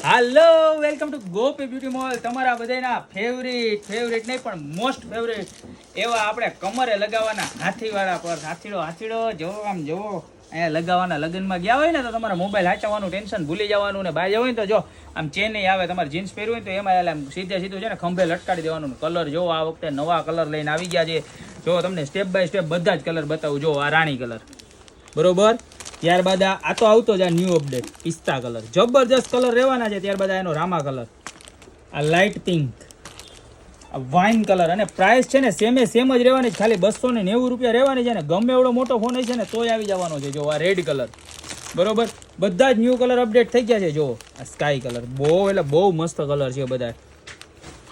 Hello welcome to Gopi beauty mall. તમારા બધાના favourite નહીં પણ મોસ્ટ ફેવરિટ એવા આપણે કમરે લગાવવાના હાથીવાળા પર હાથીડો જોવો આમ જોવો અહીંયા લગાવવાના. લગ્નમાં ગયા હોય ને તો તમારા મોબાઈલ હાચવવાનું ટેન્શન ભૂલી જવાનું ને બહાર જવું હોય ને તો જો આમ ચેન નહીં આવે. તમારે જીન્સ પહેરવું હોય તો એમાં આમ સીધું છે ને ખંભે લટકાડી દેવાનું. કલર જો આ વખતે નવા કલર લઈને આવી ગયા છે. જો તમને સ્ટેપ બાય સ્ટેપ બધા જ કલર બતાવું. જો આ રાણી કલર બરોબર. ત્યારબાદ આ તો આવતો જ આ ન્યૂ અપડેટ પિસ્તા કલર, જબરજસ્ત કલર રહેવાના છે. ત્યારબાદ એનો રામા કલર, આ લાઇટ પિંક, આ વાઇન કલર. અને પ્રાઇસ છે ને સેમ જ રહેવાની છે, ખાલી 290 રૂપિયા રહેવાની છે. ને ગમે એવડો મોટો ફોન છે ને તોય આવી જવાનો છે. જો આ રેડ કલર બરોબર. બધા જ ન્યૂ કલર અપડેટ થઈ ગયા છે. જો આ સ્કાય કલર બહુ મસ્ત કલર છે બધા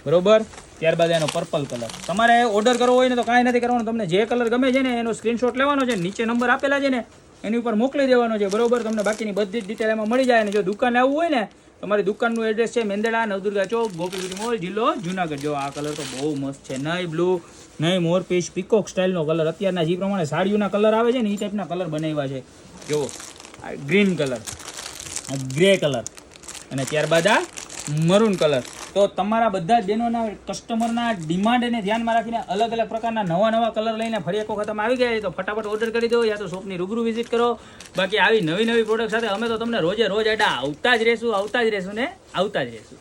બરોબર. ત્યારબાદ એનો પર્પલ કલર. તમારે ઓર્ડર કરવો હોય ને તો કાંઈ નથી કરવાનું. તમને જે કલર ગમે છે ને એનો સ્ક્રીનશોટ લેવાનો છે, નીચે નંબર આપેલા છે ને એની ઉપર મોકલી દેવાનો છે બરોબર. તમને બાકીની બધી જ ડિટેલ એમાં મળી જાય. અને જો દુકાને આવવું હોય ને, તમારી દુકાનનું એડ્રેસ છે મેંદડા નવદુર્ગા ચોક, ગોપી બ્યુટી મોલ, જિલ્લો જુનાગઢ. જો આ કલર તો બહુ મસ્ત છે. નહીં બ્લુ નહીં મોરપીસ, પીકોક સ્ટાઇલનો કલર. અત્યારના જે પ્રમાણે સાડીઓના કલર આવે છે ને એ ટાઈપના કલર બનાવ્યા છે. જો આ ગ્રીન કલર, આ ગ્રે કલર અને ત્યારબાદ આ મરૂન કલર. તો તમારા બધા જ બહેનોના કસ્ટમરના ડિમાન્ડને ધ્યાનમાં રાખીને અલગ અલગ પ્રકારના નવા કલર લઈને ફરી એક વખત અમે આવી ગયા તો ફટાફટ ઓર્ડર કરી દો, યા તો શોપની રૂબરૂ વિઝિટ કરો. બાકી આવી નવી પ્રોડક્ટ સાથે અમે તો તમને રોજ આવતા જ રહેશું ને આવતા જ રહેશું.